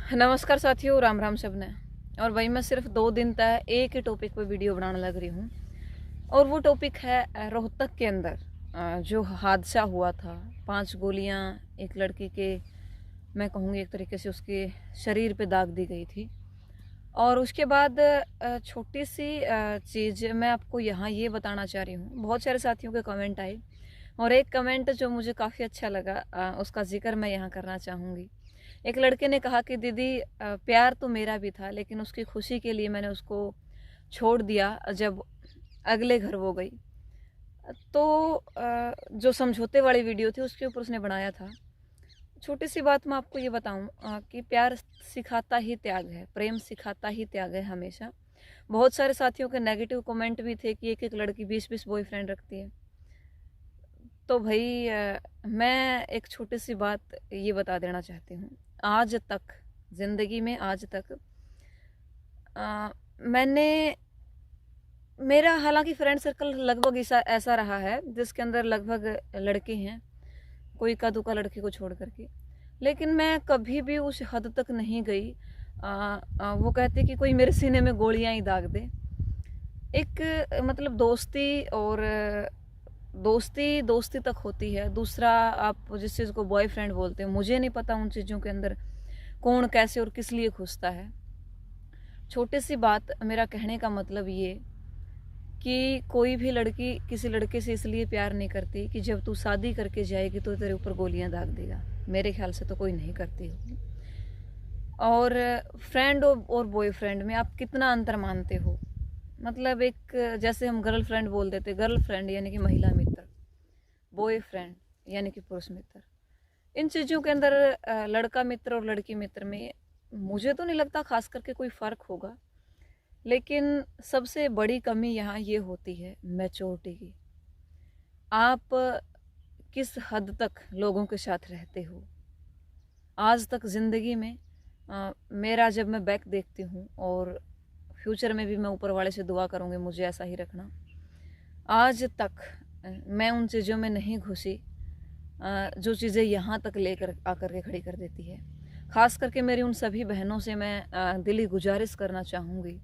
नमस्कार साथियों, राम राम सबने। और वही मैं सिर्फ 2 दिन तक एक ही टॉपिक पे वीडियो बनाने लग रही हूँ। और वो टॉपिक है रोहतक के अंदर जो हादसा हुआ था। 5 गोलियाँ एक लड़की के, मैं कहूँगी एक तरीके से उसके शरीर पे दाग दी गई थी। और उसके बाद छोटी सी चीज़ मैं आपको यहाँ ये बताना चाह रही हूँ। बहुत सारे साथियों के कमेंट आए और एक कमेंट जो मुझे काफ़ी अच्छा लगा, उसका जिक्र मैं यहाँ करना चाहूँगी। एक लड़के ने कहा कि दीदी, प्यार तो मेरा भी था, लेकिन उसकी खुशी के लिए मैंने उसको छोड़ दिया जब अगले घर वो गई। तो जो समझौते वाली वीडियो थी उसके ऊपर उसने बनाया था। छोटी सी बात मैं आपको ये बताऊं कि प्यार सिखाता ही त्याग है, प्रेम सिखाता ही त्याग है हमेशा। बहुत सारे साथियों के नेगेटिव कमेंट भी थे कि एक एक लड़की 20-20 बॉयफ्रेंड रखती है। तो भाई मैं एक छोटी सी बात ये बता देना चाहती हूँ। आज तक ज़िंदगी में आज तक मैंने, मेरा हालांकि फ्रेंड सर्कल लगभग ऐसा रहा है जिसके अंदर लगभग लड़के हैं, कोई का दुका लड़की को छोड़ करके। लेकिन मैं कभी भी उस हद तक नहीं गई। वो कहते कि कोई मेरे सीने में गोलियां ही दाग दे। एक मतलब दोस्ती, और दोस्ती दोस्ती तक होती है। दूसरा, आप जिस चीज़ को बॉयफ्रेंड बोलते हैं, मुझे नहीं पता उन चीज़ों के अंदर कौन कैसे और किस लिए घुसता है। छोटी सी बात, मेरा कहने का मतलब ये कि कोई भी लड़की किसी लड़के से इसलिए प्यार नहीं करती कि जब तू शादी करके जाएगी तो तेरे ऊपर गोलियां दाग देगा। मेरे ख्याल से तो कोई नहीं करती होगी। और फ्रेंड और बॉयफ्रेंड में आप कितना अंतर मानते हो? मतलब एक, जैसे हम गर्लफ्रेंड बोल देते, गर्लफ्रेंड यानी कि महिला मित्र, बॉयफ्रेंड यानी कि पुरुष मित्र। इन चीज़ों के अंदर लड़का मित्र और लड़की मित्र में मुझे तो नहीं लगता खास करके कोई फ़र्क होगा। लेकिन सबसे बड़ी कमी यहाँ ये होती है मैच्योरिटी की। आप किस हद तक लोगों के साथ रहते हो। आज तक ज़िंदगी में मेरा जब मैं बैक देखती हूँ, और फ्यूचर में भी मैं ऊपर वाले से दुआ करूँगी मुझे ऐसा ही रखना, आज तक मैं उन चीज़ों में नहीं घुसी जो चीज़ें यहाँ तक लेकर आकर के खड़ी कर देती है। ख़ास करके मेरी उन सभी बहनों से मैं दिली गुजारिश करना चाहूँगी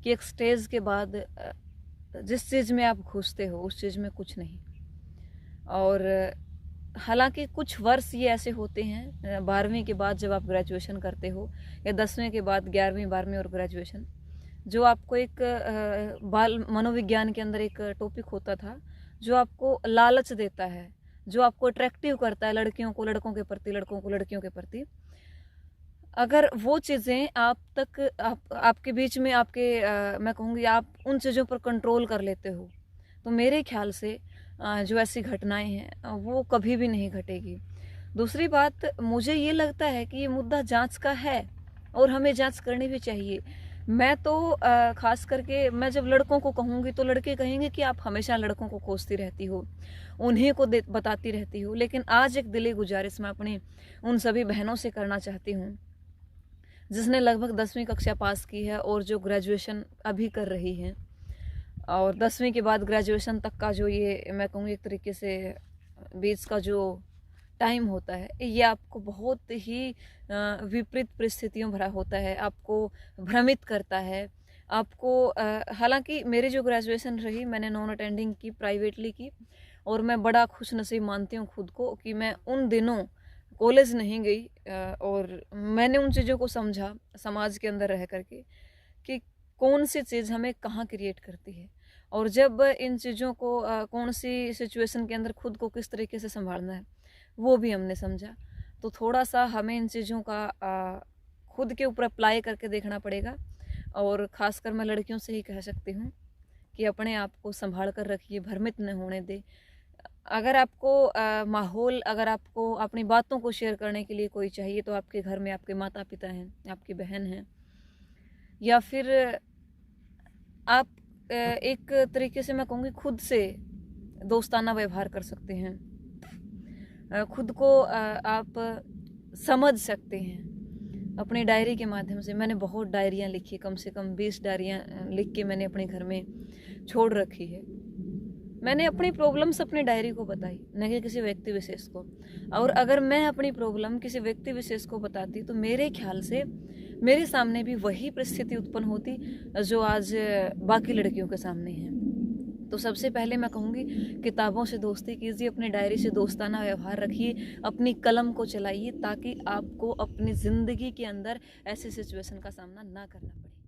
कि एक स्टेज के बाद जिस चीज़ में आप घुसते हो उस चीज़ में कुछ नहीं। और हालांकि कुछ वर्ष ये ऐसे होते हैं, 12वीं के बाद जब आप ग्रेजुएशन करते हो, या 10वीं के बाद 11वीं 12वीं और ग्रेजुएशन, जो आपको एक बाल मनोविज्ञान के अंदर एक टॉपिक होता था जो आपको लालच देता है, जो आपको अट्रैक्टिव करता है लड़कियों को लड़कों के प्रति, लड़कों को लड़कियों के प्रति। अगर वो चीज़ें आप तक आपके बीच में आपके मैं कहूँगी आप उन चीज़ों पर कंट्रोल कर लेते हो, तो मेरे ख्याल से जो ऐसी घटनाएं हैं वो कभी भी नहीं घटेगी। दूसरी बात, मुझे ये लगता है कि ये मुद्दा जांच का है और हमें जांच करनी भी चाहिए। मैं तो खास करके मैं जब लड़कों को कहूँगी तो लड़के कहेंगे कि आप हमेशा लड़कों को कोसती रहती हो, उन्हीं को बताती रहती हो। लेकिन आज एक दिली गुजारिश मैं अपनी उन सभी बहनों से करना चाहती हूँ जिसने लगभग 10वीं कक्षा पास की है और जो ग्रेजुएशन अभी कर रही हैं। और 10वीं के बाद ग्रेजुएशन तक का जो ये मैं कहूँगी एक तरीके से बीच का जो टाइम होता है, ये आपको बहुत ही विपरीत परिस्थितियों भरा होता है, आपको भ्रमित करता है। आपको हालांकि मेरी जो ग्रेजुएशन रही, मैंने नॉन अटेंडिंग की, प्राइवेटली की, और मैं बड़ा खुश नसीब मानती हूँ खुद को कि मैं उन दिनों कॉलेज नहीं गई। और मैंने उन चीज़ों को समझा समाज के अंदर रह करके कि कौन सी चीज़ हमें कहाँ क्रिएट करती है, और जब इन चीज़ों को कौन सी सिचुएशन के अंदर खुद को किस तरीके से संभालना है वो भी हमने समझा। तो थोड़ा सा हमें इन चीज़ों का खुद के ऊपर अप्लाई करके देखना पड़ेगा। और ख़ासकर मैं लड़कियों से ही कह सकती हूँ कि अपने आप को संभाल कर रखिए, भ्रमित न होने दे। अगर आपको माहौल, अगर आपको अपनी बातों को शेयर करने के लिए कोई चाहिए तो आपके घर में आपके माता पिता हैं, आपकी बहन हैं, या फिर आप एक तरीके से मैं कहूँगी खुद से दोस्ताना व्यवहार कर सकते हैं। खुद को आप समझ सकते हैं अपनी डायरी के माध्यम से। मैंने बहुत डायरियाँ लिखी, कम से कम 20 डायरियाँ लिख के मैंने अपने घर में छोड़ रखी है। मैंने अपनी प्रॉब्लम्स अपनी डायरी को बताई, न कि किसी व्यक्ति विशेष को। और अगर मैं अपनी प्रॉब्लम किसी व्यक्ति विशेष को बताती तो मेरे ख्याल से मेरे सामने भी वही परिस्थिति उत्पन्न होती जो आज बाकी लड़कियों के सामने है। तो सबसे पहले मैं कहूँगी किताबों से दोस्ती कीजिए, अपनी डायरी से दोस्ताना व्यवहार रखिए, अपनी कलम को चलाइए ताकि आपको अपनी ज़िंदगी के अंदर ऐसी सिचुएशन का सामना ना करना पड़े।